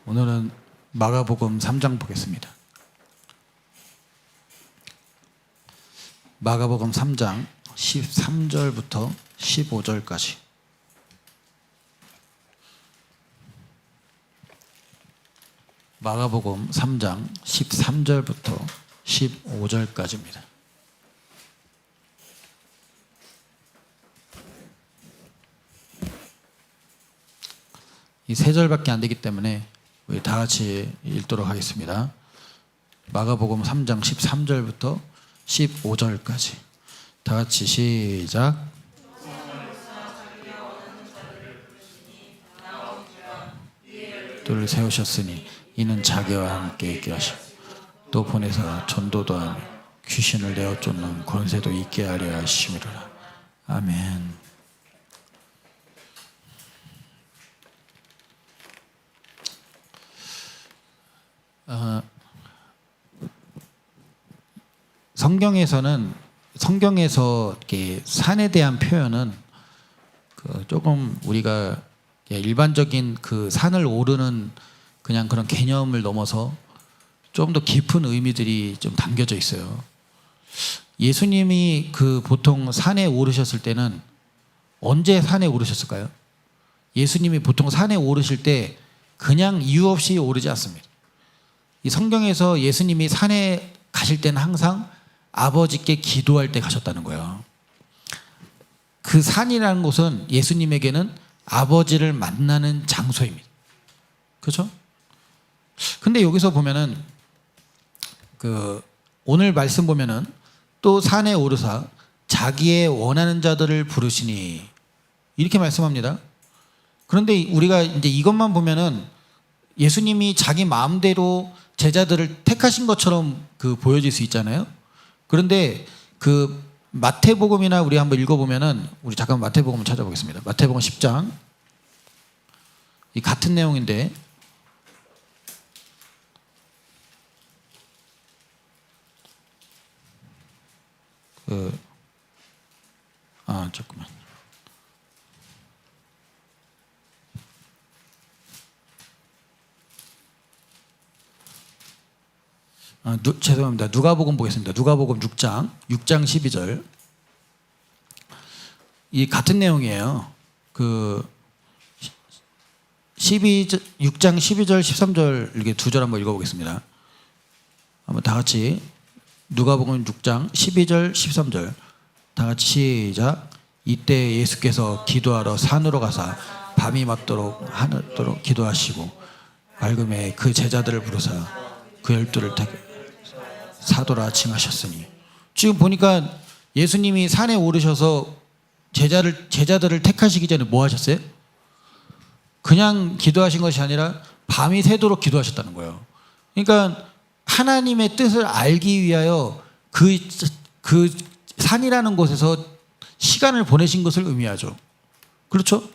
오늘은 마가복음 3장 보겠습니다. 마가복음 3장 13절부터 15절까지. 마가복음 3장 13절부터 15절까지입니다. 이 세 절밖에 안 되기 때문에 우리 다 같이 읽도록 하겠습니다. 마가복음 3장 13절부터 15절까지. 다 같이 시작. 를 세우셨으니 이는 자기와 함께 있게 하시고 또 보내사 전도도 하며 귀신을 내어 쫓는 권세도 있게 하려 하심이로라. 아멘. 성경에서 이렇게 산에 대한 표현은 조금 우리가 일반적인 그 산을 오르는 그냥 그런 개념을 넘어서 좀 더 깊은 의미들이 좀 담겨져 있어요. 예수님이 보통 산에 오르셨을 때는 언제 산에 오르셨을까요? 예수님이 보통 산에 오르실 때 그냥 이유 없이 오르지 않습니다. 이 성경에서 예수님이 산에 가실 때는 항상 아버지께 기도할 때 가셨다는 거예요. 그 산이라는 곳은 예수님에게는 아버지를 만나는 장소입니다. 그렇죠? 근데 여기서 보면은 오늘 말씀 보면은 또 산에 오르사 자기의 원하는 자들을 부르시니 이렇게 말씀합니다. 그런데 우리가 이제 이것만 보면은 예수님이 자기 마음대로 제자들을 택하신 것처럼 보여질 수 있잖아요. 그런데 마태복음이나 우리 한번 읽어보면은 우리 잠깐 마태복음 찾아보겠습니다. 마태복음 10장 이 같은 내용인데 잠깐만. 죄송합니다. 누가복음 보겠습니다. 누가복음 6장 12절. 이 같은 내용이에요. 6장 12절 13절 이렇게 두 절 한번 읽어보겠습니다. 한번 다 같이 누가복음 6장 12절 13절 다 같이 시작. 이때 예수께서 기도하러 산으로 가사 밤이 맞도록 하늘도록 기도하시고 밝음에 그 제자들을 부르사 그 12를 사도라 칭하셨으니. 지금 보니까 예수님이 산에 오르셔서 제자들을 택하시기 전에 뭐 하셨어요? 그냥 기도하신 것이 아니라 밤이 새도록 기도하셨다는 거예요. 그러니까 하나님의 뜻을 알기 위하여 그 산이라는 곳에서 시간을 보내신 것을 의미하죠. 그렇죠?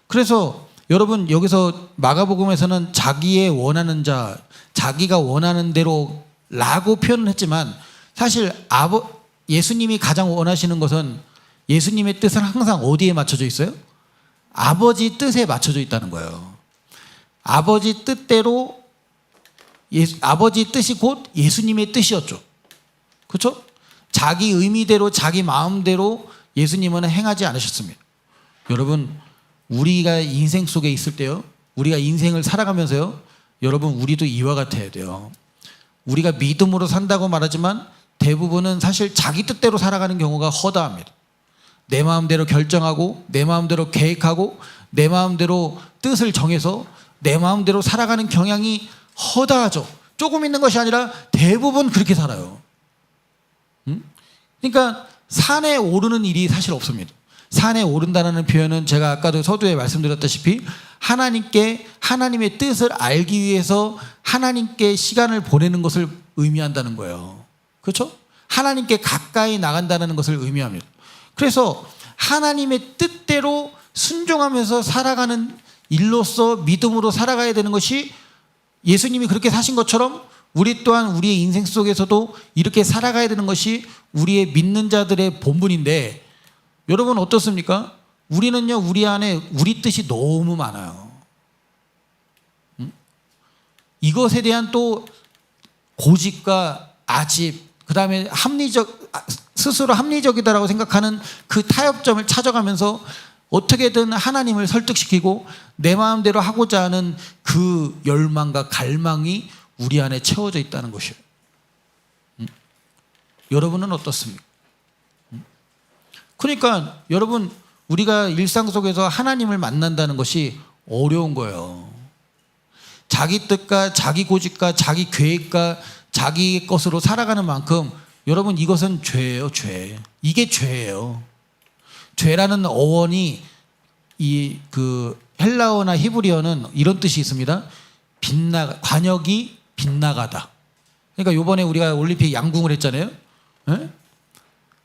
그래서 여러분 여기서 마가복음에서는 자기의 원하는 자, 자기가 원하는 대로 라고 표현을 했지만 사실 예수님이 가장 원하시는 것은 예수님의 뜻은 항상 어디에 맞춰져 있어요? 아버지 뜻에 맞춰져 있다는 거예요. 아버지 뜻대로 아버지 뜻이 곧 예수님의 뜻이었죠. 그렇죠? 자기 의미대로 자기 마음대로 예수님은 행하지 않으셨습니다. 여러분 우리가 인생 속에 있을 때요, 우리가 인생을 살아가면서요, 여러분 우리도 이와 같아야 돼요. 우리가 믿음으로 산다고 말하지만 대부분은 사실 자기 뜻대로 살아가는 경우가 허다합니다. 내 마음대로 결정하고 내 마음대로 계획하고 내 마음대로 뜻을 정해서 내 마음대로 살아가는 경향이 허다하죠. 조금 있는 것이 아니라 대부분 그렇게 살아요. 그러니까 산에 오르는 일이 사실 없습니다. 산에 오른다는 표현은 제가 아까도 서두에 말씀드렸다시피 하나님의 뜻을 알기 위해서 하나님께 시간을 보내는 것을 의미한다는 거예요. 그렇죠? 하나님께 가까이 나간다는 것을 의미합니다. 그래서 하나님의 뜻대로 순종하면서 살아가는 일로서 믿음으로 살아가야 되는 것이, 예수님이 그렇게 사신 것처럼 우리 또한 우리의 인생 속에서도 이렇게 살아가야 되는 것이 우리의 믿는 자들의 본분인데, 여러분 어떻습니까? 우리는요, 우리 안에 우리 뜻이 너무 많아요. 이것에 대한 또 고집과 아집, 그 다음에 스스로 합리적이다라고 생각하는 그 타협점을 찾아가면서 어떻게든 하나님을 설득시키고 내 마음대로 하고자 하는 그 열망과 갈망이 우리 안에 채워져 있다는 것이에요. 여러분은 어떻습니까? 그러니까 여러분, 우리가 일상 속에서 하나님을 만난다는 것이 어려운 거예요. 자기 뜻과 자기 고집과 자기 계획과 자기 것으로 살아가는 만큼 여러분, 이것은 죄예요. 죄. 이게 죄예요. 죄라는 어원이 그 헬라어나 히브리어는 이런 뜻이 있습니다. 관역이 빗나가다. 그러니까 요번에 우리가 올림픽 양궁을 했잖아요. 네?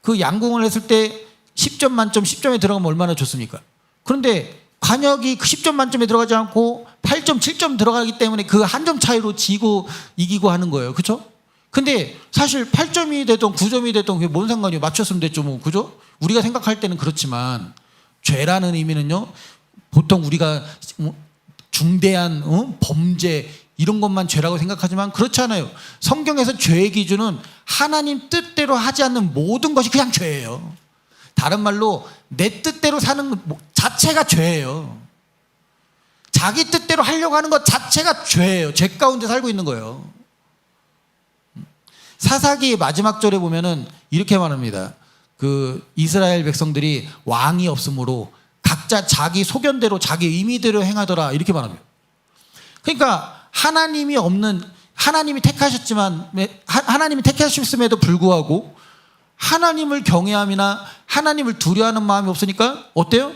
그 양궁을 했을 때 10점 만점 10점에 들어가면 얼마나 좋습니까? 그런데 관역이 그 10점 만점에 들어가지 않고 8점 7점 들어가기 때문에 그 한 점 차이로 지고 이기고 하는 거예요. 그렇죠? 근데 사실 8점이 됐던 9점이 됐던 그게 뭔 상관이에요. 맞췄으면 됐죠. 뭐. 그죠? 우리가 생각할 때는 그렇지만 죄라는 의미는요, 보통 우리가 중대한 범죄 이런 것만 죄라고 생각하지만 그렇지 않아요. 성경에서 죄의 기준은 하나님 뜻대로 하지 않는 모든 것이 그냥 죄예요. 다른 말로 내 뜻대로 사는 자체가 죄예요. 자기 뜻대로 하려고 하는 것 자체가 죄예요. 죄 가운데 살고 있는 거예요. 사사기 마지막 절에 보면은 이렇게 말합니다. 그 이스라엘 백성들이 왕이 없으므로 각자 자기 소견대로 자기 의미대로 행하더라, 이렇게 말합니다. 그러니까 하나님이 없는, 하나님이 택하셨음에도 불구하고 하나님을 경외함이나 하나님을 두려워하는 마음이 없으니까 어때요?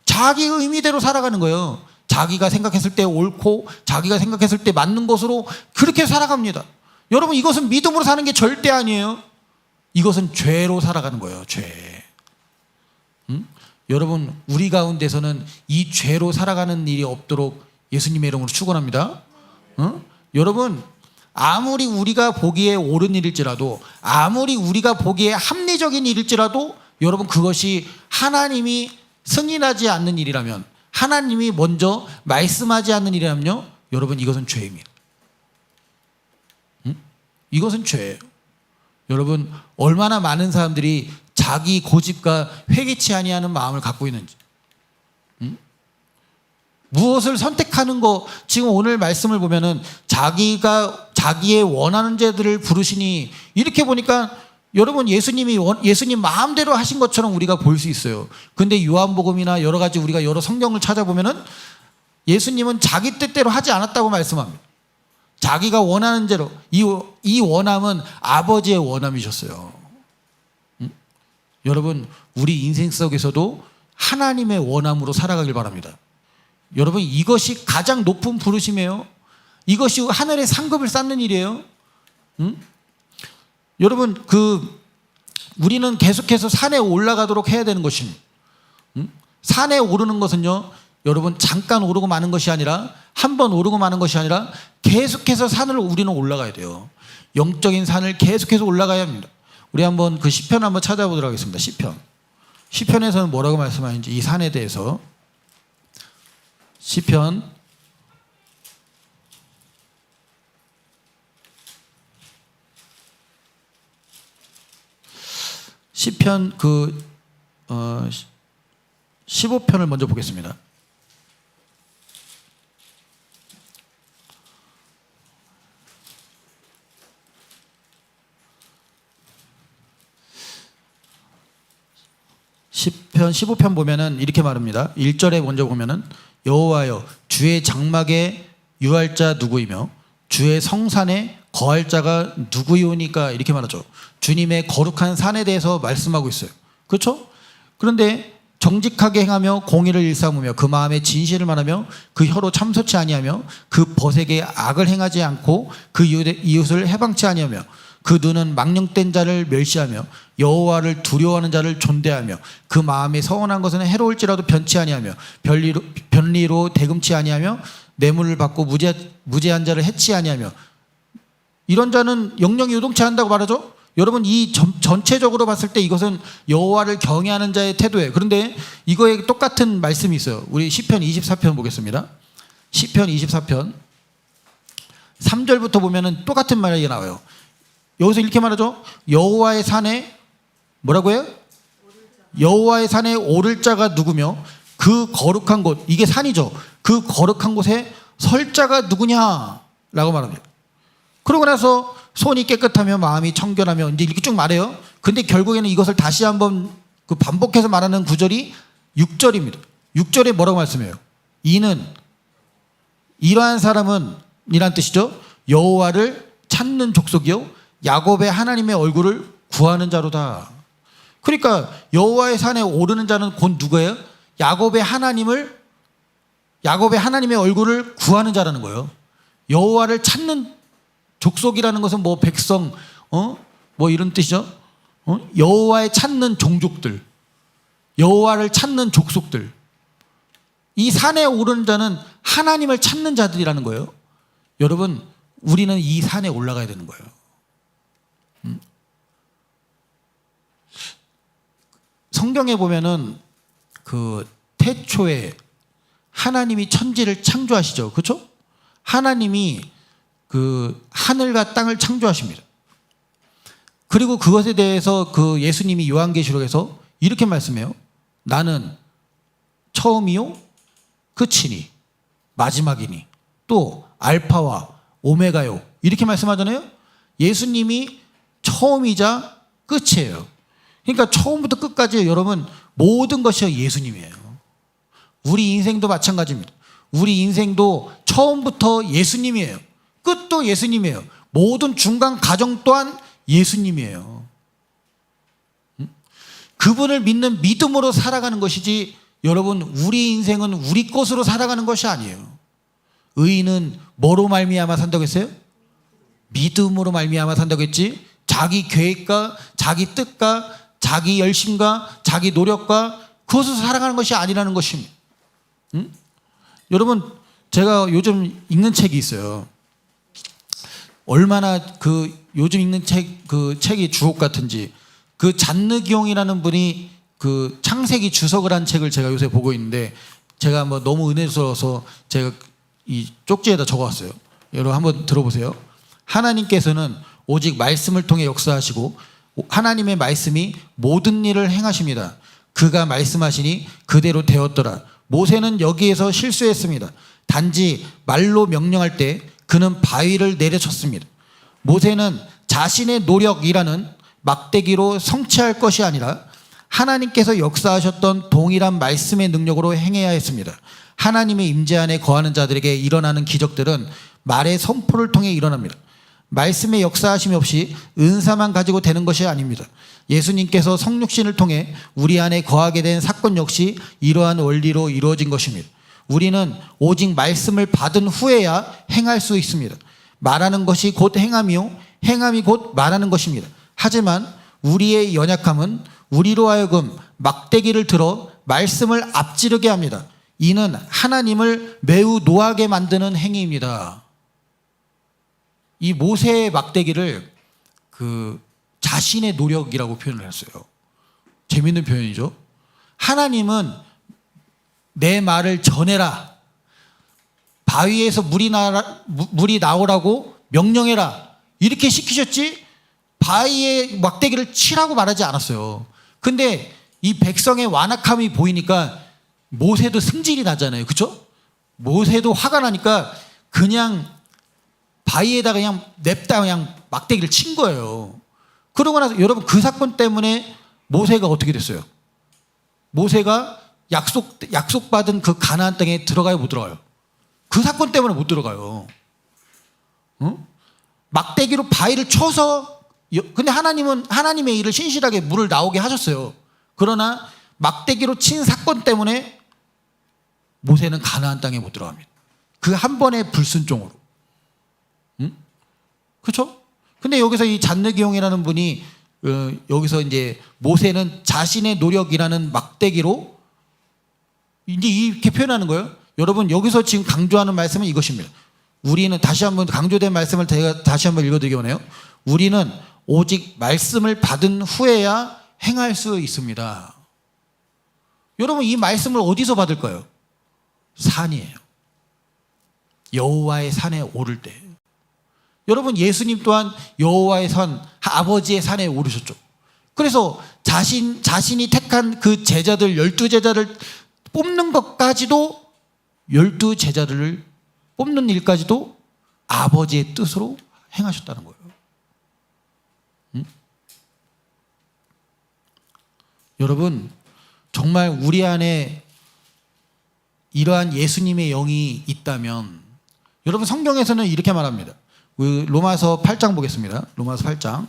자기 의미대로 살아가는 거예요. 자기가 생각했을 때 옳고 자기가 생각했을 때 맞는 것으로 그렇게 살아갑니다. 여러분, 이것은 믿음으로 사는 게 절대 아니에요. 이것은 죄로 살아가는 거예요. 죄. 여러분, 우리 가운데서는 이 죄로 살아가는 일이 없도록 예수님의 이름으로 축원합니다. 여러분, 아무리 우리가 보기에 옳은 일일지라도, 아무리 우리가 보기에 합리적인 일일지라도, 여러분, 그것이 하나님이 승인하지 않는 일이라면, 하나님이 먼저 말씀하지 않는 일이라면요, 여러분, 이것은 죄입니다. 이것은 죄예요. 여러분, 얼마나 많은 사람들이 자기 고집과 회개치 아니하는 마음을 갖고 있는지, 무엇을 선택하는 거, 지금 오늘 말씀을 보면은 자기의 원하는 자들을 부르시니, 이렇게 보니까 여러분, 예수님 마음대로 하신 것처럼 우리가 볼 수 있어요. 근데 요한복음이나 여러 가지 우리가 여러 성경을 찾아보면은 예수님은 자기 뜻대로 하지 않았다고 말씀합니다. 자기가 원하는 대로, 이 원함은 아버지의 원함이셨어요. 여러분, 우리 인생 속에서도 하나님의 원함으로 살아가길 바랍니다. 여러분, 이것이 가장 높은 부르심이에요. 이것이 하늘의 상급을 쌓는 일이에요. 여러분, 우리는 계속해서 산에 올라가도록 해야 되는 것입니다. 산에 오르는 것은요, 여러분, 잠깐 오르고 마는 것이 아니라, 한 번 오르고 마는 것이 아니라 계속해서 산을 우리는 올라가야 돼요. 영적인 산을 계속해서 올라가야 합니다. 우리 한번 그 시편 한번 찾아보도록 하겠습니다. 시편에서는 뭐라고 말씀하는지, 이 산에 대해서. 시편 15편을 먼저 보겠습니다. 시편 15편 보면은 이렇게 말합니다. 1절에 먼저 보면은, 여호와여, 주의 장막에 유할 자 누구이며 주의 성산에 거할 자가 누구이오니까, 이렇게 말하죠. 주님의 거룩한 산에 대해서 말씀하고 있어요. 그렇죠? 그런데 정직하게 행하며 공의를 일삼으며 그 마음에 진실을 말하며 그 혀로 참소치 아니하며 그 벗에게 악을 행하지 않고 그 이웃을 해방치 아니하며 그 눈은 망령된 자를 멸시하며 여호와를 두려워하는 자를 존대하며 그 마음에 서운한 것은 해로울지라도 변치 아니하며 변리로 대금치 아니하며 뇌물을 받고 무죄한 자를 해치 아니하며, 이런 자는 영영이 요동치 않는다고 말하죠. 여러분, 이 전체적으로 봤을 때 이것은 여호와를 경외하는 자의 태도예요. 그런데 이거에 똑같은 말씀이 있어요. 우리 시편 24편 보겠습니다. 시편 24편 3절부터 보면은 똑같은 말이 나와요. 여기서 이렇게 말하죠. 여호와의 산에 뭐라고요? 여호와의 산에 오를 자가 누구며 그 거룩한 곳, 이게 산이죠. 그 거룩한 곳에 설 자가 누구냐라고 말합니다. 그러고 나서 손이 깨끗하며 마음이 청결하며 이제 이렇게 쭉 말해요. 근데 결국에는 이것을 다시 한번 그 반복해서 말하는 구절이 6절입니다. 6절에 뭐라고 말씀해요? 이는 이러한 사람은 이란 뜻이죠. 여호와를 찾는 족속이요 야곱의 하나님의 얼굴을 구하는 자로다. 그러니까 여호와의 산에 오르는 자는 곧 누구예요? 야곱의 하나님의 얼굴을 구하는 자라는 거예요. 여호와를 찾는 족속이라는 것은 뭐 백성, 뭐 이런 뜻이죠. 여호와의 찾는 종족들, 여호와를 찾는 족속들. 이 산에 오르는 자는 하나님을 찾는 자들이라는 거예요. 여러분, 우리는 이 산에 올라가야 되는 거예요. 성경에 보면은 그 태초에 하나님이 천지를 창조하시죠. 그렇죠? 하나님이 그 하늘과 땅을 창조하십니다. 그리고 그것에 대해서 그 예수님이 요한계시록에서 이렇게 말씀해요. 나는 처음이요 끝이니 마지막이니 또 알파와 오메가요. 이렇게 말씀하잖아요. 예수님이 처음이자 끝이에요. 그러니까 처음부터 끝까지 여러분 모든 것이 예수님이에요. 우리 인생도 마찬가지입니다. 우리 인생도 처음부터 예수님이에요. 끝도 예수님이에요. 모든 중간 과정 또한 예수님이에요. 그분을 믿는 믿음으로 살아가는 것이지 여러분 우리 인생은 우리 것으로 살아가는 것이 아니에요. 의인은 뭐로 말미암아 산다고 했어요? 믿음으로 말미암아 산다고 했지 자기 계획과 자기 뜻과 자기 열심과 자기 노력과 그것으로 살아가는 것이 아니라는 것입니다. 여러분 제가 요즘 읽는 책이 있어요. 얼마나 그 요즘 읽는 그 책이 주옥 같은지 그 잔느 기용이라는 분이 그 창세기 주석을 한 책을 제가 요새 보고 있는데 제가 뭐 너무 은혜스러워서 제가 이 쪽지에다 적어왔어요. 여러분 한번 들어보세요. 하나님께서는 오직 말씀을 통해 역사하시고 하나님의 말씀이 모든 일을 행하십니다. 그가 말씀하시니 그대로 되었더라. 모세는 여기에서 실수했습니다. 단지 말로 명령할 때 그는 바위를 내려쳤습니다. 모세는 자신의 노력이라는 막대기로 성취할 것이 아니라 하나님께서 역사하셨던 동일한 말씀의 능력으로 행해야 했습니다. 하나님의 임재 안에 거하는 자들에게 일어나는 기적들은 말의 선포를 통해 일어납니다. 말씀의 역사하심이 없이 은사만 가지고 되는 것이 아닙니다. 예수님께서 성육신을 통해 우리 안에 거하게 된 사건 역시 이러한 원리로 이루어진 것입니다. 우리는 오직 말씀을 받은 후에야 행할 수 있습니다. 말하는 것이 곧 행함이요 행함이 곧 말하는 것입니다. 하지만 우리의 연약함은 우리로 하여금 막대기를 들어 말씀을 앞지르게 합니다. 이는 하나님을 매우 노하게 만드는 행위입니다. 이 모세의 막대기를 그 자신의 노력이라고 표현을 했어요. 재밌는 표현이죠. 하나님은 내 말을 전해라. 바위에서 물이 나오라고 명령해라. 이렇게 시키셨지 바위에 막대기를 치라고 말하지 않았어요. 근데 이 백성의 완악함이 보이니까 모세도 승질이 나잖아요. 그렇죠? 모세도 화가 나니까 그냥 바위에다가 그냥 냅다 그냥 막대기를 친 거예요. 그러고 나서 여러분 그 사건 때문에 모세가 어떻게 됐어요? 모세가 약속받은 그 가나안 땅에 들어가요, 못 들어가요? 그 사건 때문에 못 들어가요. 막대기로 바위를 쳐서 근데 하나님은 하나님의 일을 신실하게 물을 나오게 하셨어요. 그러나 막대기로 친 사건 때문에 모세는 가나안 땅에 못 들어갑니다. 그 한 번의 불순종으로. 그렇죠? 근데 여기서 이 잔느기용이라는 분이 여기서 이제 모세는 자신의 노력이라는 막대기로 이제 이렇게 표현하는 거예요. 여러분 여기서 지금 강조하는 말씀은 이것입니다. 우리는 다시 한번 강조된 말씀을 제가 다시 한번 읽어드리기 원해요. 우리는 오직 말씀을 받은 후에야 행할 수 있습니다. 여러분 이 말씀을 어디서 받을까요? 산이에요. 여호와의 산에 오를 때. 여러분 예수님 또한 여호와의 산, 아버지의 산에 오르셨죠. 그래서 자신이 택한 그 제자들 12제자를 뽑는 것까지도 12제자들을 뽑는 일까지도 아버지의 뜻으로 행하셨다는 거예요. 여러분 정말 우리 안에 이러한 예수님의 영이 있다면, 여러분 성경에서는 이렇게 말합니다. 로마서 8장 보겠습니다. 로마서 8장.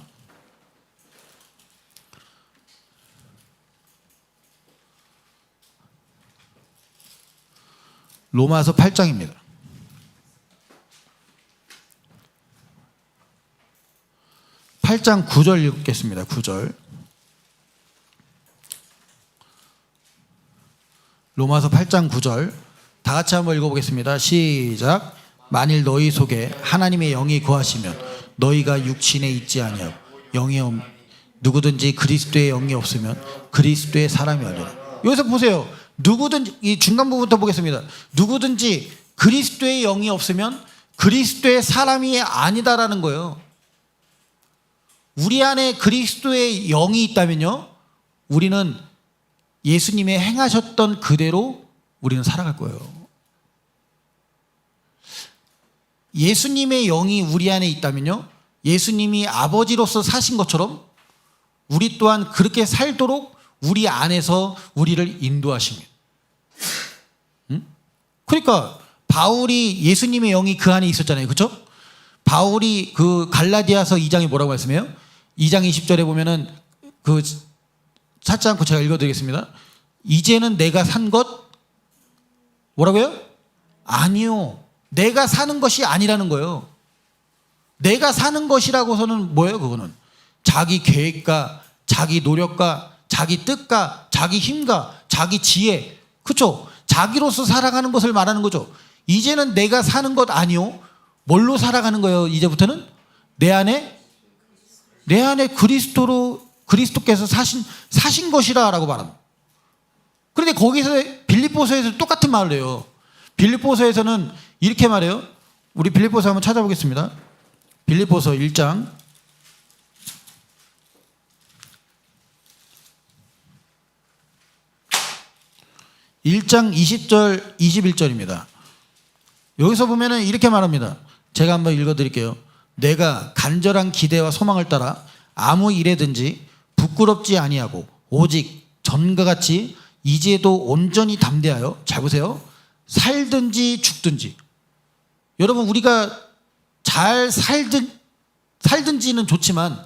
로마서 8장입니다. 8장 9절 읽겠습니다. 9절. 로마서 8장 9절 다 같이 한번 읽어보겠습니다. 시작. 만일 너희 속에 하나님의 영이 거하시면 너희가 육신에 있지 아니하고 누구든지 그리스도의 영이 없으면 그리스도의 사람이 아니라. 여기서 보세요. 누구든지, 이 중간 부분부터 보겠습니다. 누구든지 그리스도의 영이 없으면 그리스도의 사람이 아니다라는 거예요. 우리 안에 그리스도의 영이 있다면요, 우리는 예수님의 행하셨던 그대로 우리는 살아갈 거예요. 예수님의 영이 우리 안에 있다면요, 예수님이 아버지로서 사신 것처럼 우리 또한 그렇게 살도록 우리 안에서 우리를 인도하십니다. 그러니까 바울이 예수님의 영이 그 안에 있었잖아요. 그렇죠? 바울이 그 갈라디아서 2장에 뭐라고 말씀해요? 2장 20절에 보면은 그 찾지 않고 제가 읽어드리겠습니다. 이제는 내가 산 것 뭐라고요? 아니요. 내가 사는 것이 아니라는 거예요. 내가 사는 것이라고서는 뭐예요? 그거는 자기 계획과 자기 노력과 자기 뜻과 자기 힘과 자기 지혜, 그렇죠? 자기로서 살아가는 것을 말하는 거죠. 이제는 내가 사는 것 아니요. 뭘로 살아가는 거예요? 이제부터는 내 안에 그리스도께서 사신 것이라라고 말합니다. 그런데 거기서 빌립보서에서 똑같은 말을 해요. 빌립보서에서는 이렇게 말해요. 우리 빌립보서 한번 찾아보겠습니다. 빌립보서 1장 20절 21절입니다. 여기서 보면은 이렇게 말합니다. 제가 한번 읽어드릴게요. 내가 간절한 기대와 소망을 따라 아무 일에든지 부끄럽지 아니하고 오직 전과 같이 이제도 온전히 담대하여, 잘 보세요, 살든지 죽든지. 여러분 우리가 잘 살든지는 좋지만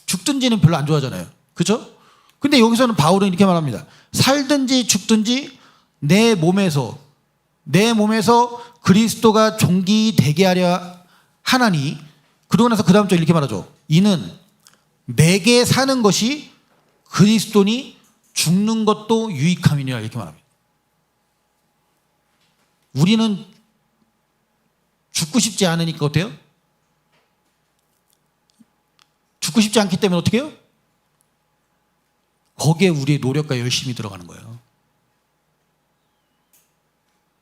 죽든지는 별로 안 좋아하잖아요. 그렇죠? 근데 여기서는 바울은 이렇게 말합니다. 살든지 죽든지 내 몸에서 그리스도가 존귀되게 하려 하나니. 그러고 나서 그 다음 절 이렇게 말하죠. 이는 내게 사는 것이 그리스도니 죽는 것도 유익함이니라, 이렇게 말합니다. 우리는 죽고 싶지 않으니까 어때요? 죽고 싶지 않기 때문에 어떻게 해요? 거기에 우리의 노력과 열심이 들어가는 거예요.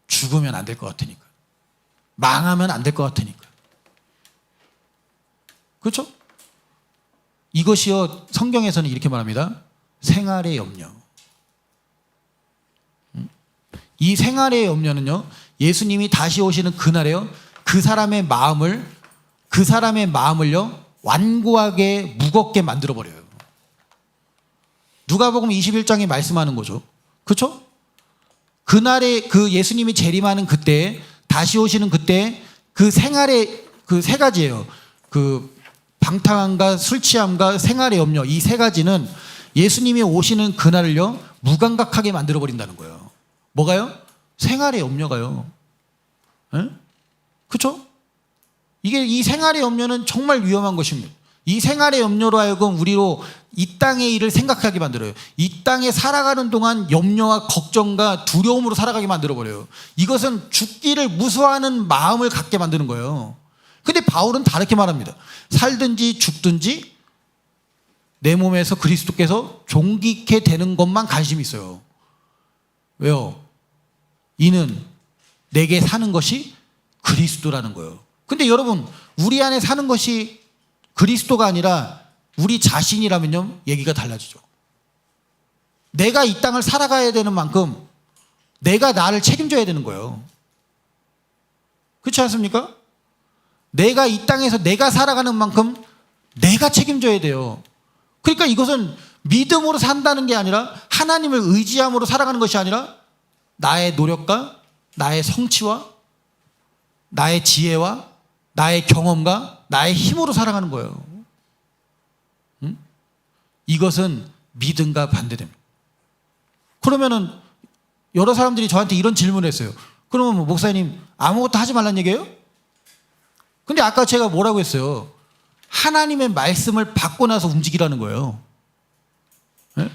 죽으면 안 될 것 같으니까, 망하면 안 될 것 같으니까. 그렇죠? 이것이요, 성경에서는 이렇게 말합니다. 생활의 염려. 이 생활의 염려는요, 예수님이 다시 오시는 그날에요, 그 사람의 마음을요 완고하게 무겁게 만들어 버려요. 누가복음 21장에 말씀하는 거죠. 그렇죠? 그날에 그 예수님이 재림하는 그때, 다시 오시는 그때, 그 생활의 그 세 가지예요. 그 방탕함과 술 취함과 생활의 염려, 이 세 가지는 예수님이 오시는 그날을요 무감각하게 만들어 버린다는 거예요. 뭐가요? 생활의 염려가요. 그렇죠? 이 생활의 염려는 정말 위험한 것입니다. 이 생활의 염려로 하여금 우리로 이 땅의 일을 생각하게 만들어요. 이 땅에 살아가는 동안 염려와 걱정과 두려움으로 살아가게 만들어버려요. 이것은 죽기를 무서워하는 마음을 갖게 만드는 거예요. 근데 바울은 다르게 말합니다. 살든지 죽든지 내 몸에서 그리스도께서 존귀케 되는 것만 관심이 있어요. 왜요? 이는 내게 사는 것이 그리스도라는 거예요. 근데 여러분, 우리 안에 사는 것이 그리스도가 아니라 우리 자신이라면요, 얘기가 달라지죠. 내가 이 땅을 살아가야 되는 만큼 내가 나를 책임져야 되는 거예요. 그렇지 않습니까? 내가 이 땅에서 내가 살아가는 만큼 내가 책임져야 돼요. 그러니까 이것은 믿음으로 산다는 게 아니라 하나님을 의지함으로 살아가는 것이 아니라 나의 노력과 나의 성취와 나의 지혜와 나의 경험과 나의 힘으로 살아가는 거예요. 응? 이것은 믿음과 반대됩니다. 그러면은 여러 사람들이 저한테 이런 질문을 했어요. 그러면 뭐 목사님 아무것도 하지 말란 얘기예요? 근데 아까 제가 뭐라고 했어요? 하나님의 말씀을 받고 나서 움직이라는 거예요. 네?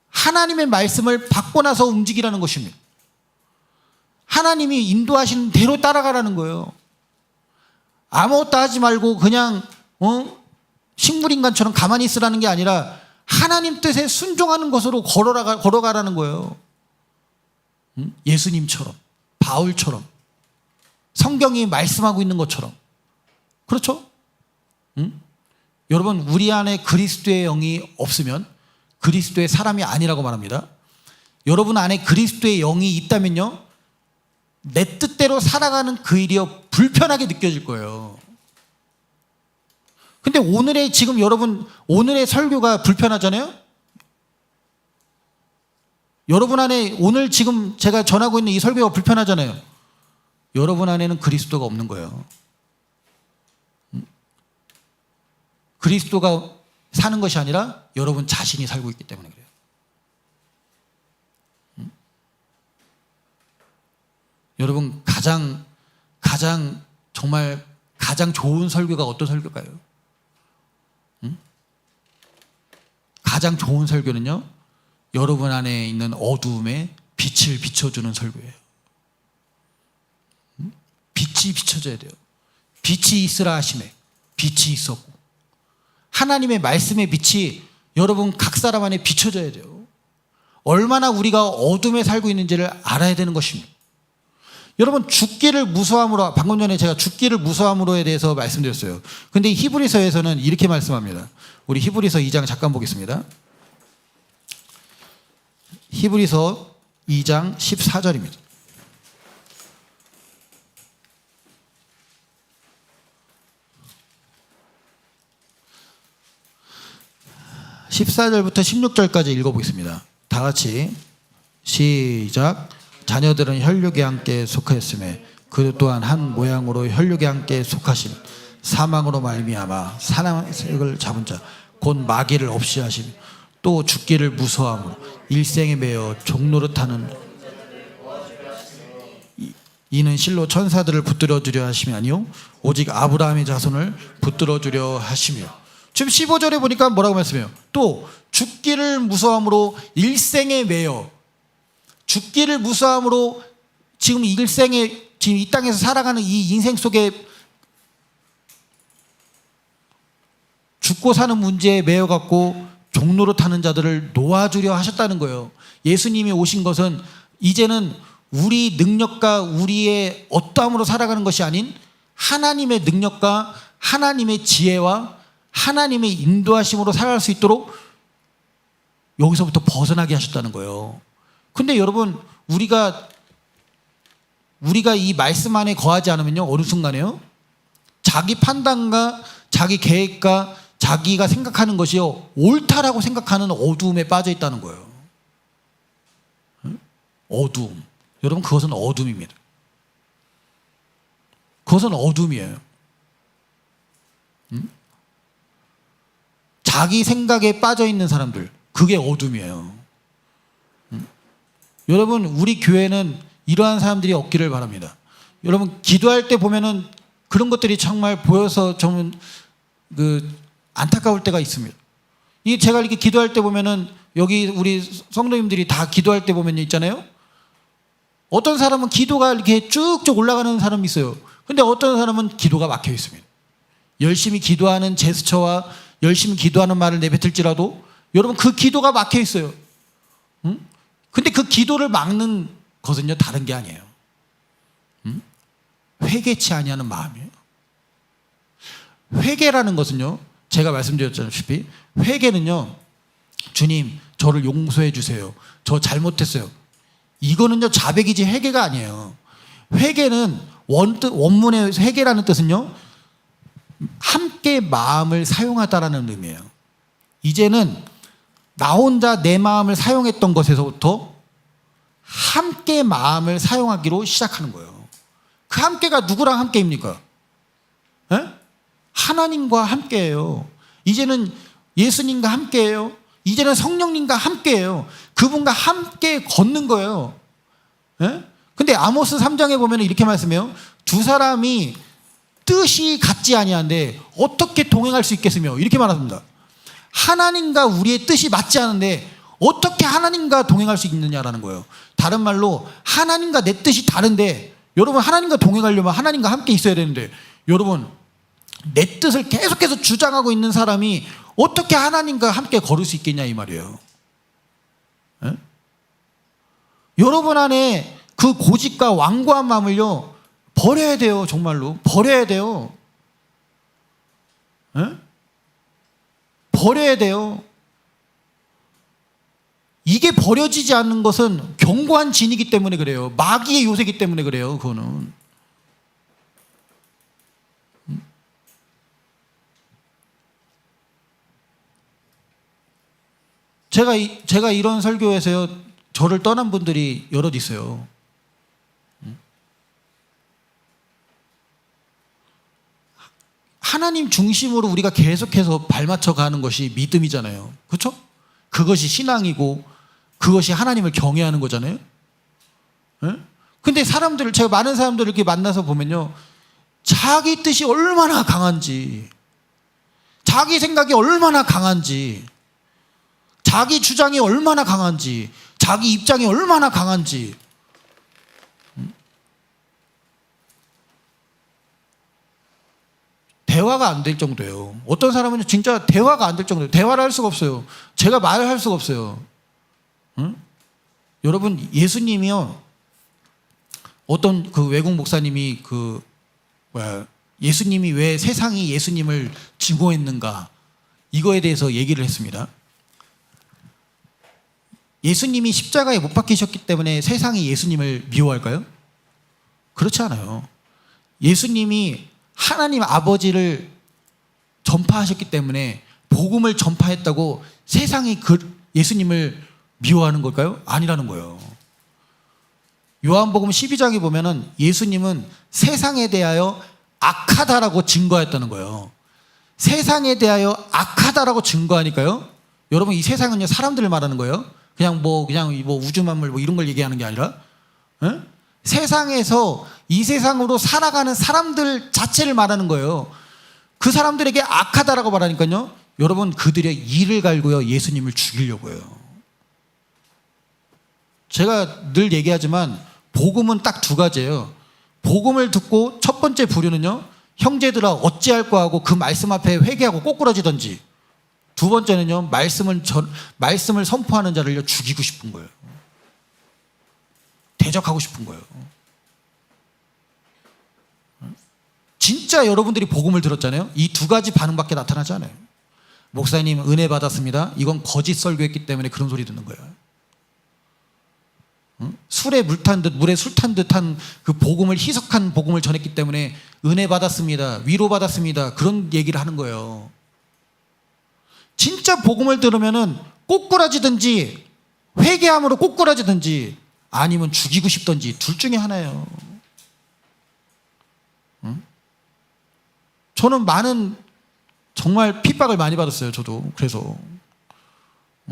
하나님의 말씀을 받고 나서 움직이라는 것입니다. 하나님이 인도하시는 대로 따라가라는 거예요. 아무것도 하지 말고 그냥 식물인간처럼 가만히 있으라는 게 아니라 하나님 뜻에 순종하는 것으로 걸어가라는 거예요. 예수님처럼, 바울처럼, 성경이 말씀하고 있는 것처럼. 그렇죠? 여러분, 우리 안에 그리스도의 영이 없으면 그리스도의 사람이 아니라고 말합니다. 여러분 안에 그리스도의 영이 있다면요, 내 뜻대로 살아가는 그 일이요 불편하게 느껴질 거예요. 근데 오늘의 지금 여러분 오늘의 설교가 불편하잖아요. 여러분 안에 오늘 지금 제가 전하고 있는 이 설교가 불편하잖아요. 여러분 안에는 그리스도가 없는 거예요. 그리스도가 사는 것이 아니라 여러분 자신이 살고 있기 때문에 그래요. 여러분 정말 가장 좋은 설교가 어떤 설교일까요? 가장 좋은 설교는요, 여러분 안에 있는 어두움에 빛을 비춰주는 설교예요. 빛이 비춰져야 돼요. 빛이 있으라 하심에 빛이 있었고, 하나님의 말씀의 빛이 여러분 각 사람 안에 비춰져야 돼요. 얼마나 우리가 어둠에 살고 있는지를 알아야 되는 것입니다. 여러분, 죽기를 무서함으로, 방금 전에 제가 죽기를 무서함으로에 대해서 말씀드렸어요. 근데 히브리서에서는 이렇게 말씀합니다. 우리 히브리서 2장 잠깐 보겠습니다. 히브리서 2장 14절입니다. (14절부터) (16절까지) 읽어보겠습니다. 다 같이 시작. 자녀들은 혈육에 함께 속하였음에 그 또한 한 모양으로 혈육에 함께 속하심, 사망으로 말미암아 사망을 잡은 자 곧 마귀를 없이 하시며 또 죽기를 무서워함으로 일생에 매여 종노릇하는 이는 실로 천사들을 붙들어 주려 하심이 아니요 오직 아브라함의 자손을 붙들어 주려 하시며. 지금 15절에 보니까 뭐라고 말씀해요? 또 죽기를 무서워함으로 일생에 매여. 죽기를 무서워함으로 지금 일생에, 지금 이 땅에서 살아가는 이 인생 속에 죽고 사는 문제에 매여갖고 종노릇하는 자들을 놓아주려 하셨다는 거예요. 예수님이 오신 것은 이제는 우리 능력과 우리의 어떠함으로 살아가는 것이 아닌 하나님의 능력과 하나님의 지혜와 하나님의 인도하심으로 살아갈 수 있도록 여기서부터 벗어나게 하셨다는 거예요. 근데 여러분, 우리가 이 말씀 안에 거하지 않으면요, 어느 순간에요, 자기 판단과 자기 계획과 자기가 생각하는 것이요 옳다라고 생각하는 어두움에 빠져 있다는 거예요. 어두움. 여러분, 그것은 어둠입니다. 그것은 어둠이에요. 자기 생각에 빠져 있는 사람들, 그게 어둠이에요. 여러분, 우리 교회는 이러한 사람들이 없기를 바랍니다. 여러분, 기도할 때 보면은 그런 것들이 정말 보여서 좀 안타까울 때가 있습니다. 이 제가 이렇게 기도할 때 보면은 여기 우리 성도님들이 다 기도할 때 보면 있잖아요. 어떤 사람은 기도가 이렇게 쭉쭉 올라가는 사람이 있어요. 근데 어떤 사람은 기도가 막혀 있습니다. 열심히 기도하는 제스처와 열심히 기도하는 말을 내뱉을지라도 여러분 그 기도가 막혀 있어요. 근데 그 기도를 막는 것은요 다른 게 아니에요. 회개치 아니하는 마음이에요. 회개라는 것은요, 제가 말씀드렸다시피 회개는요, 주님 저를 용서해 주세요, 저 잘못했어요, 이거는요 자백이지 회개가 아니에요. 회개는 원문의 회개라는 뜻은요, 함께 마음을 사용하다라는 의미예요. 이제는 나 혼자 내 마음을 사용했던 것에서부터 함께 마음을 사용하기로 시작하는 거예요. 그 함께가 누구랑 함께입니까? 에? 하나님과 함께예요. 이제는 예수님과 함께예요. 이제는 성령님과 함께예요. 그분과 함께 걷는 거예요. 에? 근데 아모스 3장에 보면 이렇게 말씀해요. 두 사람이 뜻이 같지 아니한데 어떻게 동행할 수 있겠으며, 이렇게 말합니다. 하나님과 우리의 뜻이 맞지 않은데 어떻게 하나님과 동행할 수 있느냐라는 거예요. 다른 말로 하나님과 내 뜻이 다른데, 여러분 하나님과 동행하려면 하나님과 함께 있어야 되는데, 여러분 내 뜻을 계속해서 주장하고 있는 사람이 어떻게 하나님과 함께 걸을 수 있겠냐 이 말이에요. 에? 여러분 안에 그 고집과 완고한 마음을요 버려야 돼요. 정말로 버려야 돼요. 에? 버려야 돼요. 이게 버려지지 않는 것은 견고한 진이기 때문에 그래요. 마귀의 요새이기 때문에 그래요. 그거는. 제가 이런 설교에서요, 저를 떠난 분들이 여럿 있어요. 하나님 중심으로 우리가 계속해서 발맞춰 가는 것이 믿음이잖아요. 그렇죠? 그것이 신앙이고 그것이 하나님을 경외하는 거잖아요. 근데 사람들을, 제가 많은 사람들을 이렇게 만나서 보면요, 자기 뜻이 얼마나 강한지, 자기 생각이 얼마나 강한지, 자기 주장이 얼마나 강한지, 자기 입장이 얼마나 강한지, 대화가 안 될 정도예요. 어떤 사람은 진짜 대화가 안 될 정도예요. 대화를 할 수가 없어요. 제가 말을 할 수가 없어요. 응? 여러분 예수님이요, 어떤 그 외국 목사님이 예수님이 왜 세상이 예수님을 증오했는가, 이거에 대해서 얘기를 했습니다. 예수님이 십자가에 못 박히셨기 때문에 세상이 예수님을 미워할까요? 그렇지 않아요. 예수님이 하나님 아버지를 전파하셨기 때문에, 복음을 전파했다고 세상이 예수님을 미워하는 걸까요? 아니라는 거예요. 요한복음 12장에 보면은 예수님은 세상에 대하여 악하다라고 증거했다는 거예요. 세상에 대하여 악하다라고 증거하니까요, 여러분 이 세상은요 사람들을 말하는 거예요. 그냥 뭐 우주 만물 뭐 이런 걸 얘기하는 게 아니라, 세상에서 이 세상으로 살아가는 사람들 자체를 말하는 거예요. 그 사람들에게 악하다라고 말하니까요, 여러분 그들의 이를 갈고요 예수님을 죽이려고 해요. 제가 늘 얘기하지만 복음은 딱 두 가지예요. 복음을 듣고 첫 번째 부류는요, 형제들아 어찌할꼬 하고 그 말씀 앞에 회개하고 꼬꾸라지던지, 두 번째는요, 말씀을 선포하는 자를 죽이고 싶은 거예요. 대적하고 싶은 거예요. 진짜 여러분들이 복음을 들었잖아요. 이 두 가지 반응밖에 나타나지 않아요. 목사님 은혜 받았습니다, 이건 거짓 설교했기 때문에 그런 소리 듣는 거예요. 술에 물 탄 듯, 물에 술 탄 듯한 그 복음을, 희석한 복음을 전했기 때문에 은혜 받았습니다, 위로 받았습니다, 그런 얘기를 하는 거예요. 진짜 복음을 들으면은 꼬꾸라지든지 회개함으로 꼬꾸라지든지 아니면 죽이고 싶든지 둘 중에 하나예요. 저는 정말 핍박을 많이 받았어요. 저도. 그래서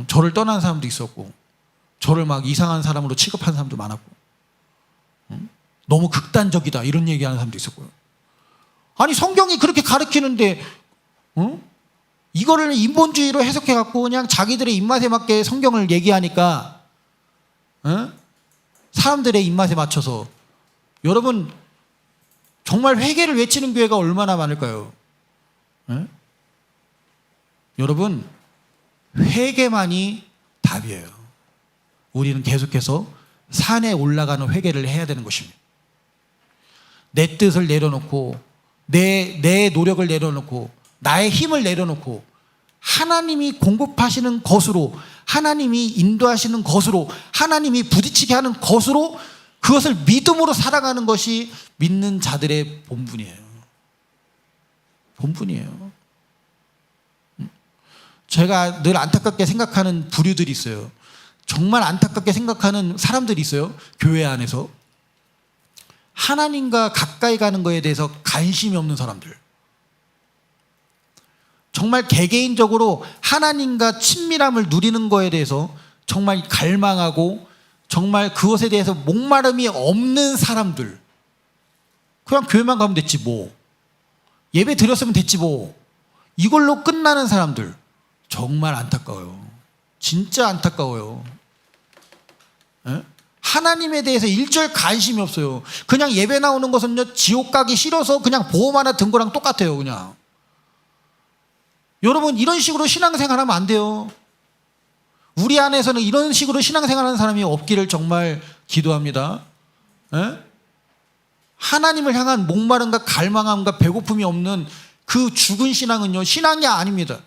저를 떠난 사람도 있었고, 저를 막 이상한 사람으로 취급한 사람도 많았고, 너무 극단적이다 이런 얘기하는 사람도 있었고요. 아니 성경이 그렇게 가르치는데 이거를 인본주의로 해석해갖고 그냥 자기들의 입맛에 맞게 성경을 얘기하니까 사람들의 입맛에 맞춰서, 여러분 정말 회개를 외치는 교회가 얼마나 많을까요? 여러분 회개만이 답이에요. 우리는 계속해서 산에 올라가는 회개를 해야 되는 것입니다. 내 뜻을 내려놓고 내 노력을 내려놓고 나의 힘을 내려놓고 하나님이 공급하시는 것으로, 하나님이 인도하시는 것으로, 하나님이 부딪히게 하는 것으로 그것을 믿음으로 살아가는 것이 믿는 자들의 본분이에요. 본분이에요. 제가 늘 안타깝게 생각하는 부류들이 있어요. 정말 안타깝게 생각하는 사람들이 있어요. 교회 안에서 하나님과 가까이 가는 거에 대해서 관심이 없는 사람들, 정말 개개인적으로 하나님과 친밀함을 누리는 거에 대해서 정말 갈망하고 정말 그것에 대해서 목마름이 없는 사람들, 그냥 교회만 가면 됐지 뭐, 예배 드렸으면 됐지 뭐, 이걸로 끝나는 사람들 정말 안타까워요. 진짜 안타까워요. 에? 하나님에 대해서 일절 관심이 없어요. 그냥 예배 나오는 것은요, 지옥 가기 싫어서 그냥 보험 하나 든 거랑 똑같아요. 그냥 여러분, 이런 식으로 신앙생활하면 안 돼요. 우리 안에서는 이런 식으로 신앙생활하는 사람이 없기를 정말 기도합니다. 에? 하나님을 향한 목마름과 갈망함과 배고픔이 없는 그 죽은 신앙은요, 신앙이 아닙니다.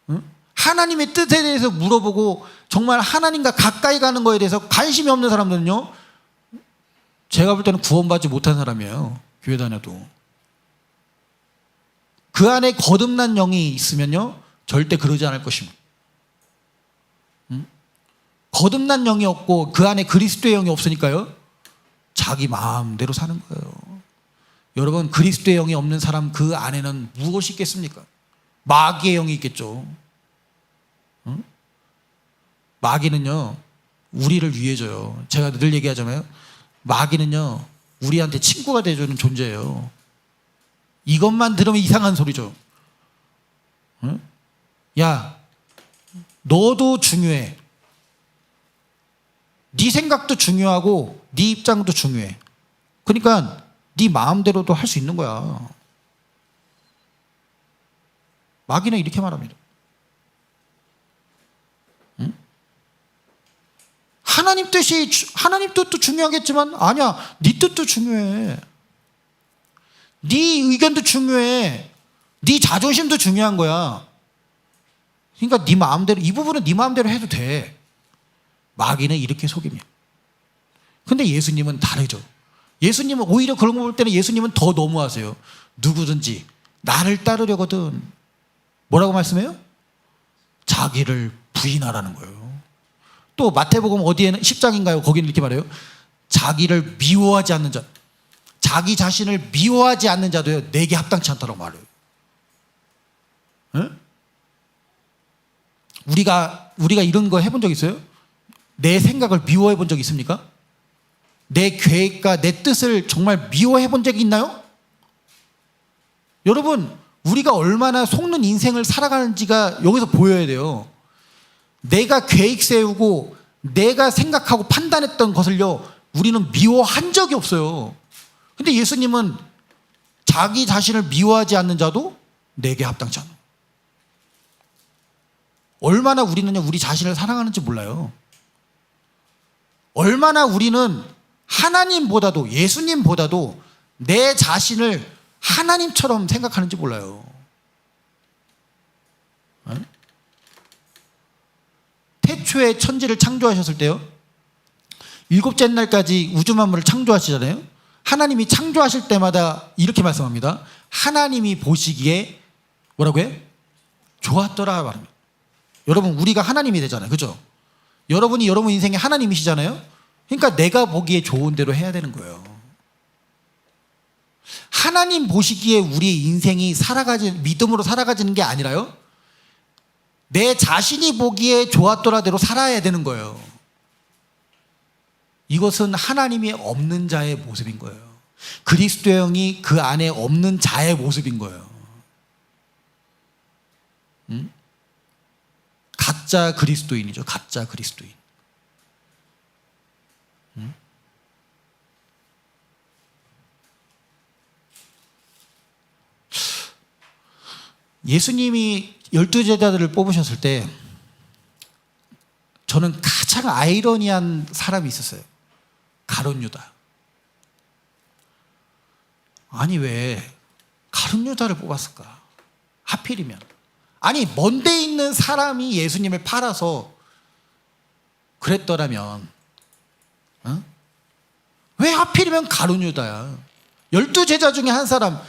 응? 하나님의 뜻에 대해서 물어보고 정말 하나님과 가까이 가는 거에 대해서 관심이 없는 사람들은요, 제가 볼 때는 구원받지 못한 사람이에요. 교회 다녀도. 그 안에 거듭난 영이 있으면요, 절대 그러지 않을 것입니다. 거듭난 영이 없고 그 안에 그리스도의 영이 없으니까요, 자기 마음대로 사는 거예요. 여러분, 그리스도의 영이 없는 사람 그 안에는 무엇이 있겠습니까? 마귀의 영이 있겠죠. 응? 마귀는요, 우리를 위해줘요. 제가 늘 얘기하잖아요. 마귀는요, 우리한테 친구가 되어주는 존재예요. 이것만 들으면 이상한 소리죠. 응? 야, 너도 중요해. 네 생각도 중요하고 네 입장도 중요해. 그러니까 네 마음대로도 할 수 있는 거야. 마귀는 이렇게 말합니다. 응? 하나님 뜻도 중요하겠지만, 아니야, 네 뜻도 중요해. 네 의견도 중요해. 네 자존심도 중요한 거야. 그러니까 네 마음대로, 이 부분은 네 마음대로 해도 돼. 마귀는 이렇게 속입니다. 근데 예수님은 다르죠. 예수님은 오히려 그런 거 볼 때는 예수님은 더 너무하세요. 누구든지 나를 따르려거든 뭐라고 말씀해요? 자기를 부인하라는 거예요. 또 마태복음 어디에는 10장인가요? 거기는 이렇게 말해요. 자기를 미워하지 않는 자, 자기 자신을 미워하지 않는 자도요, 내게 합당치 않다고 말해요. 에? 우리가 이런 거 해본 적 있어요? 내 생각을 미워해 본 적 있습니까? 내 계획과 내 뜻을 정말 미워해 본 적이 있나요? 여러분, 우리가 얼마나 속는 인생을 살아가는지가 여기서 보여야 돼요. 내가 계획 세우고 내가 생각하고 판단했던 것을요, 우리는 미워한 적이 없어요. 근데 예수님은 자기 자신을 미워하지 않는 자도 내게 합당치 않아. 얼마나 우리는요, 우리 자신을 사랑하는지 몰라요. 얼마나 우리는 하나님보다도, 예수님보다도 내 자신을 하나님처럼 생각하는지 몰라요. 네? 태초에 천지를 창조하셨을 때요, 일곱째 날까지 우주 만물을 창조하시잖아요. 하나님이 창조하실 때마다 이렇게 말씀합니다. 하나님이 보시기에 뭐라고 해요? 좋았더라 말합니다. 여러분, 우리가 하나님이 되잖아요. 그죠? 여러분이 여러분 인생의 하나님이시잖아요. 그러니까 내가 보기에 좋은 대로 해야 되는 거예요. 하나님 보시기에 우리 인생이 믿음으로 살아가지는 게 아니라요, 내 자신이 보기에 좋았더라대로 살아야 되는 거예요. 이것은 하나님이 없는 자의 모습인 거예요. 그리스도의 영이 그 안에 없는 자의 모습인 거예요. 응? 가짜 그리스도인이죠. 가짜 그리스도인. 응? 예수님이 12제자들을 뽑으셨을 때 저는 가장 아이러니한 사람이 있었어요. 가룟 유다. 아니 왜 가룟 유다를 뽑았을까? 하필이면. 아니 먼데 있는 사람이 예수님을 팔아서 그랬더라면 왜 하필이면 가룟 유다야? 12제자 중에 한 사람,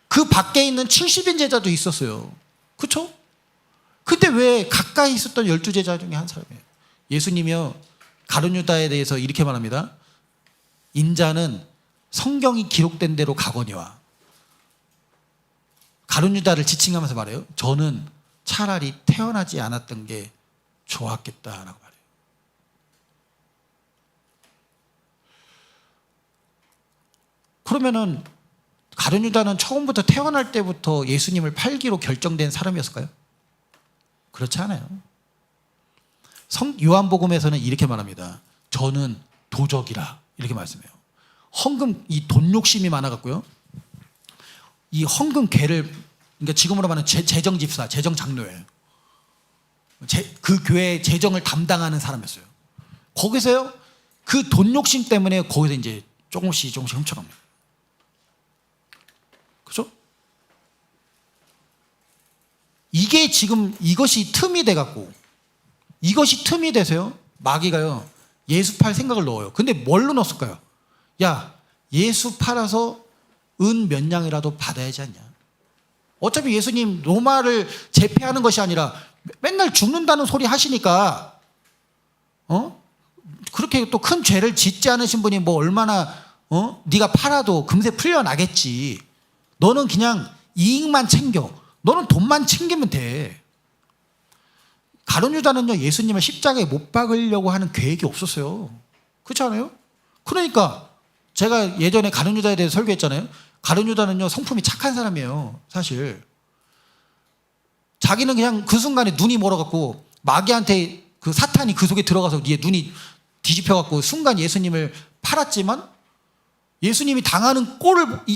그 밖에 있는 70인 제자도 있었어요. 그렇죠? 근데 왜 가까이 있었던 12제자 중에 한 사람이에요? 예수님이요 가룟 유다에 대해서 이렇게 말합니다. 인자는 성경이 기록된 대로 가거니와. 가룟 유다를 지칭하면서 말해요. 저는 차라리 태어나지 않았던 게 좋았겠다라고 말해요. 그러면은 가룟 유다는 처음부터 태어날 때부터 예수님을 팔기로 결정된 사람이었을까요? 그렇지 않아요. 요한복음에서는 이렇게 말합니다. 저는 도적이라 이렇게 말씀해요. 헌금, 이 돈 욕심이 많아갖고요. 이 헌금 괴를, 그러니까 지금으로 말하면 재정집사, 재정장로예요. 그 교회의 재정을 담당하는 사람이었어요. 거기서요, 그 돈 욕심 때문에 거기서 이제 조금씩 훔쳐갑니다. 그죠? 이게 지금 이것이 틈이 돼갖고, 이것이 틈이 돼서요, 마귀가요, 예수 팔 생각을 넣어요. 근데 뭘로 넣었을까요? 야, 예수 팔아서 은 몇 냥이라도 받아야지 않냐. 어차피 예수님 로마를 제패하는 것이 아니라 맨날 죽는다는 소리 하시니까 그렇게 또 큰 죄를 짓지 않으신 분이 뭐 얼마나 네가 팔아도 금세 풀려나겠지. 너는 그냥 이익만 챙겨. 너는 돈만 챙기면 돼. 가룟 유다는요 예수님을 십자가에 못 박으려고 하는 계획이 없었어요. 그렇지 않아요? 그러니까 제가 예전에 가룟 유다에 대해서 설교했잖아요. 가룟 유다는요 성품이 착한 사람이에요. 사실 자기는 그냥 그 순간에 눈이 멀어갖고 마귀한테 그 사탄이 그 속에 들어가서 얘 눈이 뒤집혀갖고 순간 예수님을 팔았지만 예수님이 당하는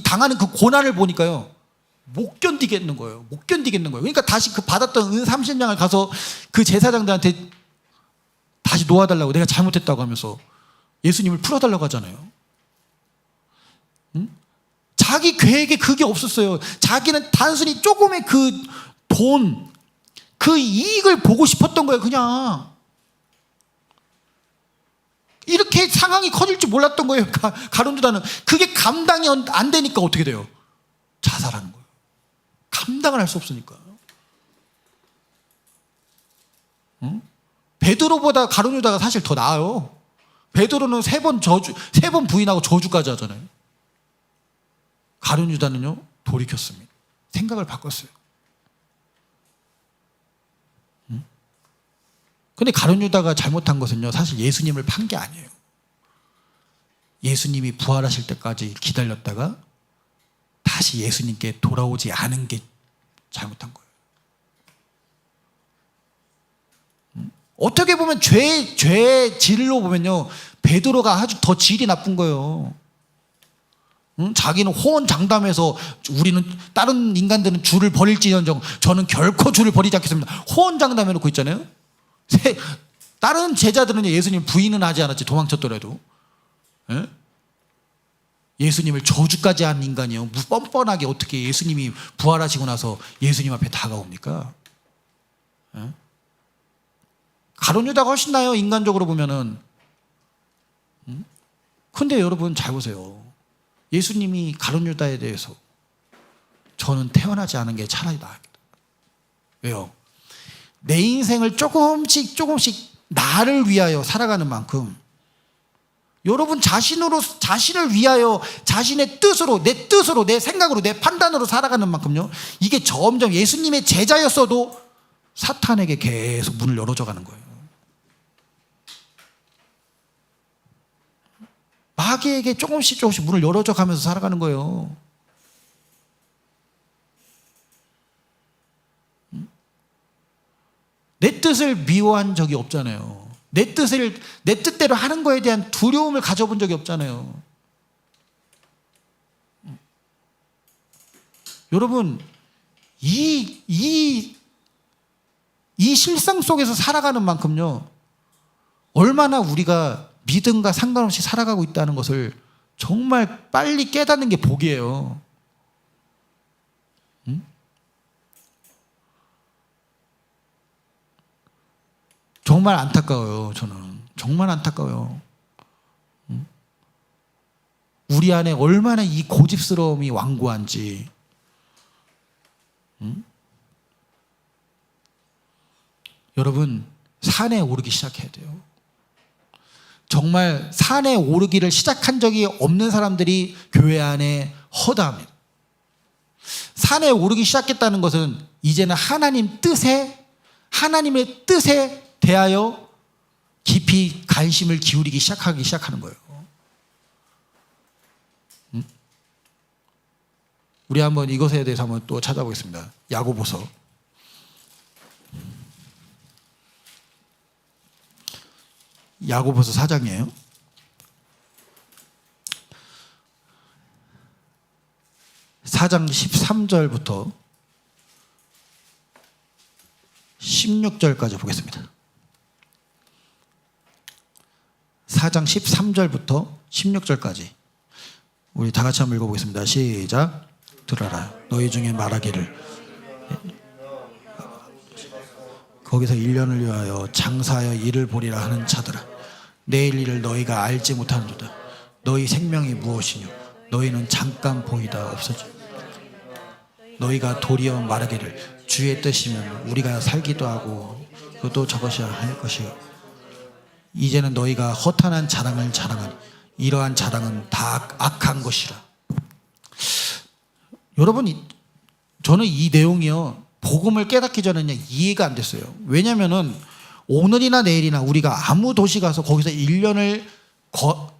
당하는 그 고난을 보니까요 못 견디겠는 거예요. 못 견디겠는 거예요. 그러니까 다시 그 받았던 은 30냥을 가서 그 제사장들한테 다시 놓아달라고, 내가 잘못했다고 하면서 예수님을 풀어달라고 하잖아요. 응? 자기 계획에 그게 없었어요. 자기는 단순히 조금의 그 돈, 그 이익을 보고 싶었던 거예요. 그냥 이렇게 상황이 커질 줄 몰랐던 거예요. 가룟 유다는. 그게 감당이 안 되니까 어떻게 돼요? 자살하는 거예요. 감당을 할 수 없으니까. 응? 베드로보다 가룟 유다가 사실 더 나아요. 베드로는 3번 부인하고 저주까지 하잖아요. 가룟 유다는요 돌이켰습니다. 생각을 바꿨어요. 근데 가룟 유다가 잘못한 것은요 사실 예수님을 판 게 아니에요. 예수님이 부활하실 때까지 기다렸다가 다시 예수님께 돌아오지 않은 게 잘못한 거예요. 어떻게 보면 죄의 질로 보면요 베드로가 아주 더 질이 나쁜 거예요. 자기는 호언장담해서 우리는 다른 인간들은 주를 버릴지언정 저는 결코 주를 버리지 않겠습니다. 호언장담해놓고 있잖아요. 다른 제자들은 예수님 부인은 하지 않았지, 도망쳤더라도. 예? 예수님을 저주까지 한 인간이요 뻔뻔하게 어떻게 예수님이 부활하시고 나서 예수님 앞에 다가옵니까? 예? 가룟 유다가 훨씬 나요 인간적으로 보면은. 근데 여러분 잘 보세요. 예수님이 가룟 유다에 대해서 저는 태어나지 않은 게 차라리 나았다. 왜요? 내 인생을 조금씩 나를 위하여 살아가는 만큼 여러분 자신을 위하여 자신의 뜻으로 내 생각으로 내 판단으로 살아가는 만큼요 이게 점점 예수님의 제자였어도 사탄에게 계속 문을 열어줘 가는 거예요. 마귀에게 조금씩 문을 열어줘 가면서 살아가는 거예요. 내 뜻을 미워한 적이 없잖아요. 내 뜻대로 하는 거에 대한 두려움을 가져본 적이 없잖아요. 여러분, 이 실상 속에서 살아가는 만큼요, 얼마나 우리가 믿음과 상관없이 살아가고 있다는 것을 정말 빨리 깨닫는 게 복이에요. 정말 안타까워요. 저는 정말 안타까워요. 우리 안에 얼마나 이 고집스러움이 완고한지. 여러분, 산에 오르기 시작해야 돼요. 정말 산에 오르기를 시작한 적이 없는 사람들이 교회 안에 허다합니다. 산에 오르기 시작했다는 것은 이제는 하나님의 뜻에 대하여 깊이 관심을 기울이기 시작하는 거예요. 우리 한번 이것에 대해서 한번 또 찾아보겠습니다. 야고보서. 야고보서 4장이에요. 4장 13절부터 16절까지 보겠습니다. 4장 13절부터 16절까지 우리 다 같이 한번 읽어보겠습니다. 시작. 들어라. 너희 중에 말하기를 거기서 1년을 위하여 장사하여 일을 보리라 하는 자들아, 내일 일을 너희가 알지 못하는도다. 너희 생명이 무엇이뇨? 너희는 잠깐 보이다 없어져. 너희가 도리어 말하기를 주의 뜻이면 우리가 살기도 하고 그것도 저것이야 할 것이요. 이제는 너희가 허탄한 자랑을 자랑하니 이러한 자랑은 다 악한 것이라. 여러분, 저는 이 내용이요, 복음을 깨닫기 전에는 이해가 안 됐어요. 왜냐면은 오늘이나 내일이나 우리가 아무 도시 가서 거기서 1년을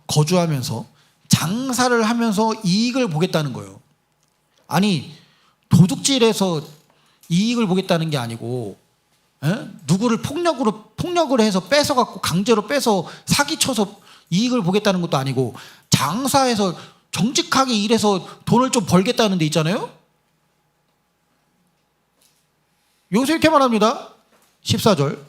거주하면서 장사를 하면서 이익을 보겠다는 거예요. 아니, 도둑질해서 이익을 보겠다는 게 아니고, 누구를 폭력을 해서 뺏어갖고 강제로 빼서 사기쳐서 이익을 보겠다는 것도 아니고, 장사해서 정직하게 일해서 돈을 좀 벌겠다는 데 있잖아요. 여기서 이렇게 말합니다. 14절.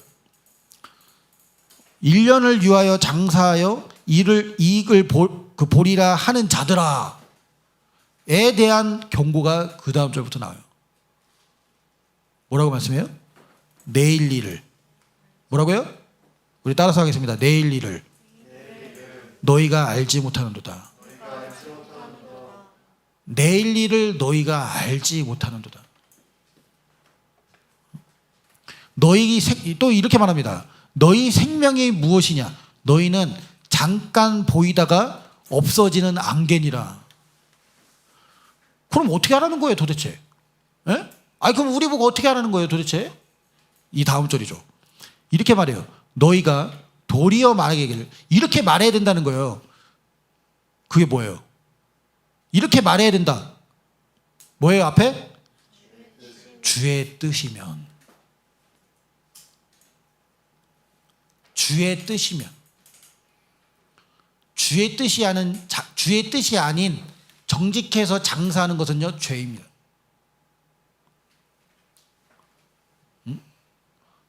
1년을 위하여 장사하여 이익을 보리라 하는 자들아 에 대한 경고가 그 다음 절부터 나와요. 뭐라고 말씀해요? 내일 일을. 뭐라고요? 우리 따라서 하겠습니다. 내일 일을 너희가 알지 못하는도다. 내일 일을 너희가 알지 못하는도다. 또 이렇게 말합니다. 너희 생명이 무엇이냐? 너희는 잠깐 보이다가 없어지는 안개니라. 그럼 어떻게 하라는 거예요 도대체? 그럼 우리 보고 어떻게 하라는 거예요 도대체? 이 다음 절이죠. 이렇게 말해요. 너희가 도리어 말하기를, 이렇게 말해야 된다는 거예요. 그게 뭐예요? 이렇게 말해야 된다. 뭐예요 앞에? 주의 뜻이면. 주의 뜻이면. 주의 뜻이 아닌 정직해서 장사하는 것은요 죄입니다.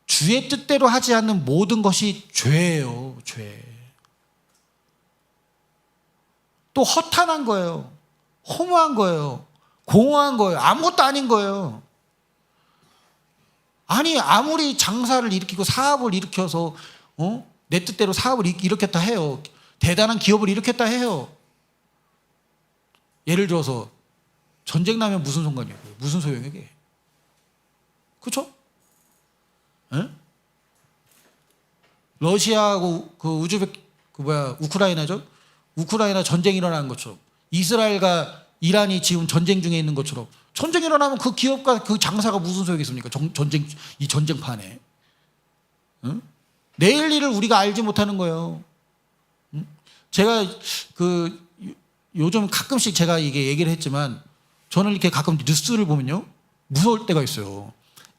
주의 뜻대로 하지 않는 모든 것이 죄예요. 죄. 또 허탄한 거예요. 허무한 거예요. 공허한 거예요. 아무것도 아닌 거예요. 아니, 아무리 장사를 일으키고 사업을 일으켜서 내 뜻대로 사업을 일으켰다 해요. 대단한 기업을 일으켰다 해요. 예를 들어서 전쟁 나면 무슨 상관이에요? 무슨 소용이에요? 그렇죠? 러시아하고 우크라이나죠? 우크라이나 전쟁이 일어나는 것처럼, 이스라엘과 이란이 지금 전쟁 중에 있는 것처럼, 전쟁이 일어나면 그 기업과 그 장사가 무슨 소용이 있습니까? 이 전쟁판에. 내일 일을 우리가 알지 못하는 거예요. 제가 요즘 가끔씩 제가 이게 얘기를 했지만, 저는 이렇게 가끔 뉴스를 보면요 무서울 때가 있어요.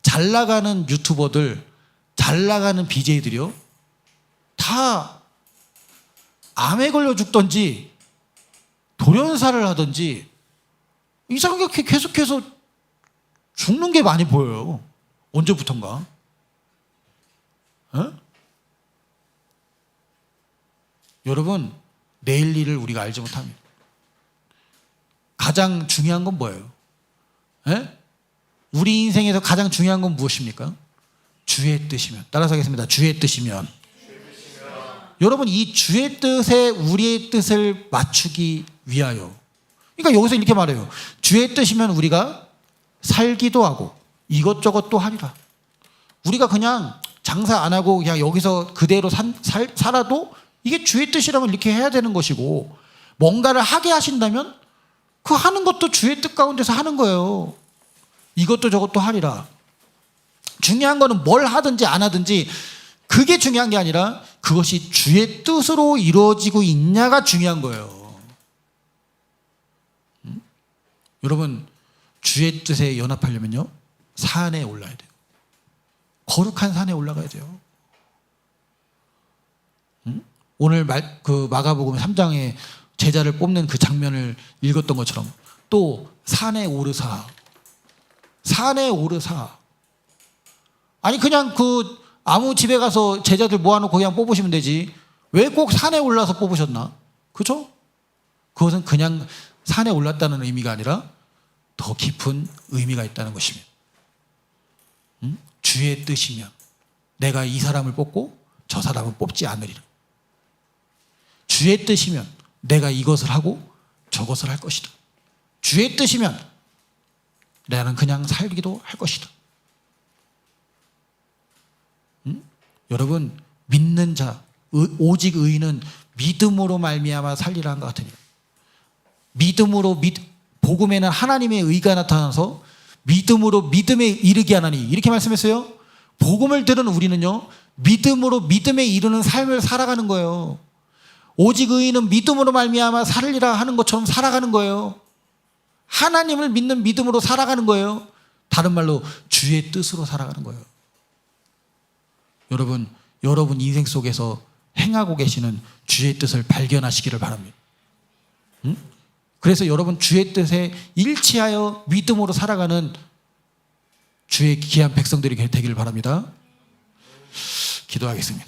잘 나가는 유튜버들, 잘 나가는 BJ들이요 다 암에 걸려 죽던지 돌연사를 하던지 이상하게 계속해서 죽는 게 많이 보여요. 언제부턴가. 여러분, 내일 일을 우리가 알지 못합니다. 가장 중요한 건 뭐예요? 우리 인생에서 가장 중요한 건 무엇입니까? 주의 뜻이면. 따라서 하겠습니다. 주의 뜻이면. 여러분, 이 주의 뜻에 우리의 뜻을 맞추기 위하여. 그러니까 여기서 이렇게 말해요. 주의 뜻이면 우리가 살기도 하고 이것저것 또 하리라. 우리가 그냥 장사 안 하고 그냥 여기서 그대로 살아도 이게 주의 뜻이라면 이렇게 해야 되는 것이고, 뭔가를 하게 하신다면 그 하는 것도 주의 뜻 가운데서 하는 거예요. 이것도 저것도 하리라. 중요한 거는 뭘 하든지 안 하든지 그게 중요한 게 아니라 그것이 주의 뜻으로 이루어지고 있냐가 중요한 거예요. 여러분, 주의 뜻에 연합하려면요, 산에 올라야 돼요. 거룩한 산에 올라가야 돼요. 오늘 그 마가복음 3장에 제자를 뽑는 그 장면을 읽었던 것처럼 또 산에 오르사. 아니 그냥 그 아무 집에 가서 제자들 모아놓고 그냥 뽑으시면 되지 왜 꼭 산에 올라서 뽑으셨나? 그죠? 그것은 그냥 산에 올랐다는 의미가 아니라 더 깊은 의미가 있다는 것입니다. 주의 뜻이면 내가 이 사람을 뽑고 저 사람을 뽑지 않으리라. 주의 뜻이면 내가 이것을 하고 저것을 할 것이다. 주의 뜻이면 나는 그냥 살기도 할 것이다. 여러분, 믿는 자, 오직 의인은 믿음으로 말미암아 살리라 한 것 같으니, 믿음으로 복음에는 하나님의 의가 나타나서 믿음으로 믿음에 이르게 하나니, 이렇게 말씀했어요. 복음을 들은 우리는요, 믿음으로 믿음에 이르는 삶을 살아가는 거예요. 오직 의인은 믿음으로 말미암아 살리라 하는 것처럼 살아가는 거예요. 하나님을 믿는 믿음으로 살아가는 거예요. 다른 말로 주의 뜻으로 살아가는 거예요. 여러분 인생 속에서 행하고 계시는 주의 뜻을 발견하시기를 바랍니다. 그래서 여러분 주의 뜻에 일치하여 믿음으로 살아가는 주의 귀한 백성들이 되기를 바랍니다. 기도하겠습니다.